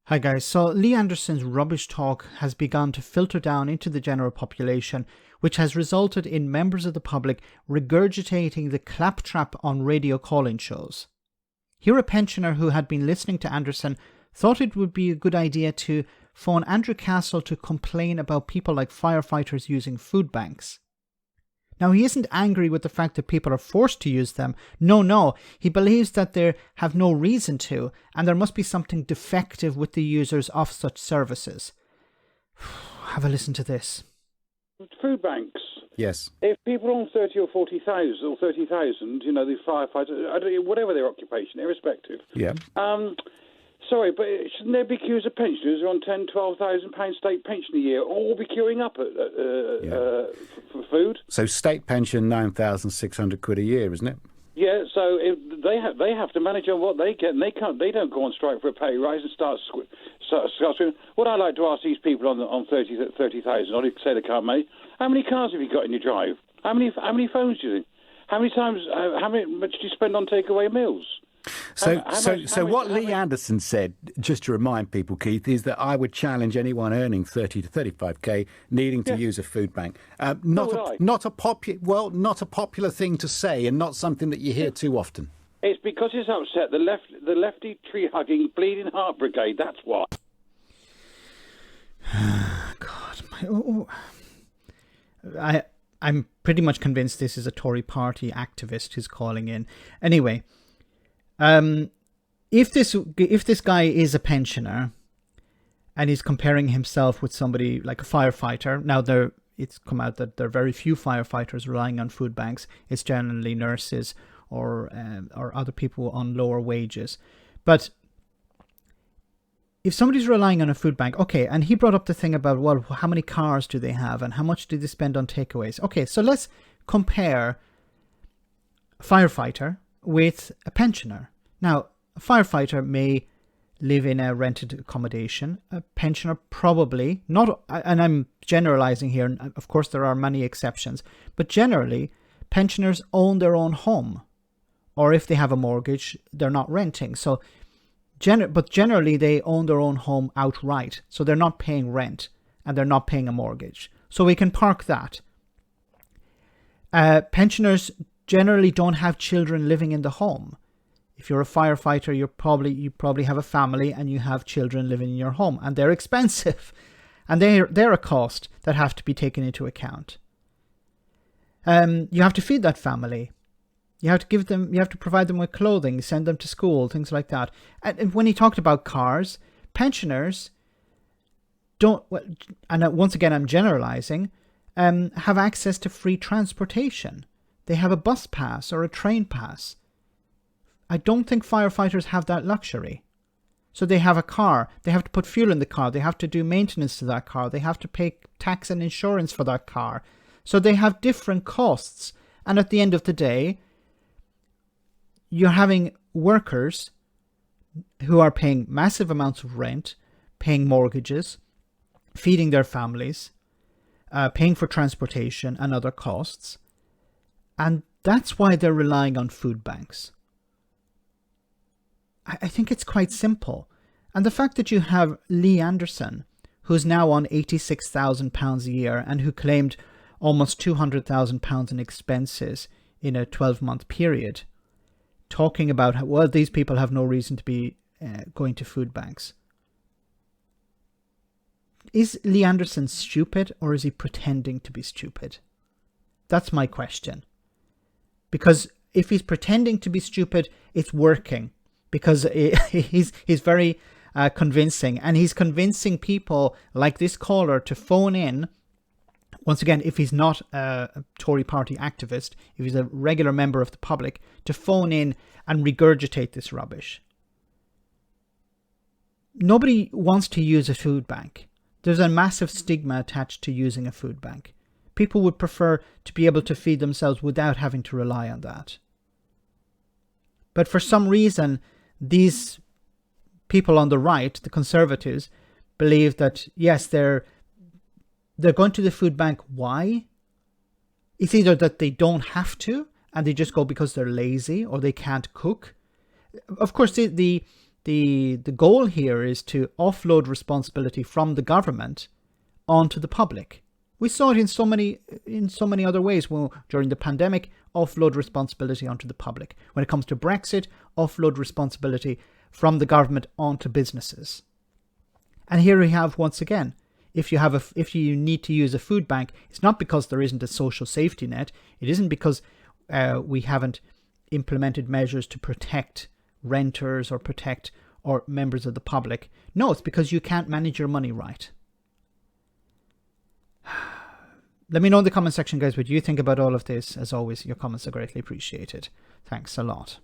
Hi guys, so Lee Anderson's rubbish talk has begun to filter down into the general population, which has resulted in members of the public regurgitating the claptrap on radio call-in shows. Here a pensioner who had been listening to Anderson thought it would be a good idea to phone Andrew Castle to complain about people like firefighters using food banks. Now, he isn't angry with the fact that people are forced to use them. No, he believes that they have no reason to, and there must be something defective with the users of such services. Have a listen to this. Food banks. Yes. If people are on 30 or 40,000 or 30,000, the firefighters, whatever their occupation, irrespective. Yeah. Sorry, but shouldn't there be queues of pensioners who are on £10,000-12,000 state pension a year, all be queuing up for food? So state pension, £9,600 a year, isn't it? Yeah. So if they have to manage on what they get, and they don't go on strike for a pay rise and start screaming. What I like to ask these people on 30,000, or they say they can't manage, how many cars have you got in your drive? How many phones do you think? How much do you spend on takeaway meals? So what Lee Anderson said, just to remind people, Keith, is that I would challenge anyone earning 30 to 35k needing to use a food bank. Not a popular thing to say, and not something that you hear too often. It's because it's upset the lefty tree hugging bleeding heart brigade. That's what. God, I'm pretty much convinced this is a Tory party activist who's calling in. Anyway. If this guy is a pensioner and he's comparing himself with somebody like a firefighter, now it's come out that there are very few firefighters relying on food banks. It's generally nurses or other people on lower wages. But if somebody's relying on a food bank, okay, and he brought up the thing about, well, how many cars do they have and how much do they spend on takeaways? Okay, so let's compare a firefighter with a pensioner. Now, a firefighter may live in a rented accommodation. A pensioner probably not, and I'm generalizing here, and of course there are many exceptions, but generally pensioners own their own home, or if they have a mortgage, they're not renting. So, but generally they own their own home outright, so they're not paying rent and they're not paying a mortgage. So we can park that. Pensioners generally don't have children living in the home. If you're a firefighter, you probably have a family and you have children living in your home, and they're expensive, and they're a cost that have to be taken into account. You have to feed that family. You have to provide them with clothing, send them to school, things like that. And when he talked about cars, pensioners don't, and once again I'm generalizing, have access to free transportation. They have a bus pass or a train pass. I don't think firefighters have that luxury. So they have a car. They have to put fuel in the car. They have to do maintenance to that car. They have to pay tax and insurance for that car. So they have different costs. And at the end of the day, you're having workers who are paying massive amounts of rent, paying mortgages, feeding their families, paying for transportation and other costs. And that's why they're relying on food banks. I think it's quite simple. And the fact that you have Lee Anderson, who's now on £86,000 a year and who claimed almost £200,000 in expenses in a 12-month period, talking about how, well, these people have no reason to be going to food banks. Is Lee Anderson stupid, or is he pretending to be stupid? That's my question. Because if he's pretending to be stupid, it's working. Because he's very convincing. And he's convincing people like this caller to phone in. Once again, if he's not a Tory party activist, if he's a regular member of the public, to phone in and regurgitate this rubbish. Nobody wants to use a food bank. There's a massive stigma attached to using a food bank. People would prefer to be able to feed themselves without having to rely on that. But for some reason, these people on the right, the conservatives, believe that, yes, they're going to the food bank. Why? It's either that they don't have to and they just go because they're lazy or they can't cook. Of course, the the goal here is to offload responsibility from the government onto the public. We saw it in so many other ways. Well, during the pandemic, offload responsibility onto the public. When it comes to Brexit, offload responsibility from the government onto businesses. And here we have, once again, if you need to use a food bank, it's not because there isn't a social safety net. It isn't because we haven't implemented measures to protect renters or members of the public. No, it's because you can't manage your money right. Let me know in the comment section, guys, what you think about all of this. As always, your comments are greatly appreciated. Thanks a lot.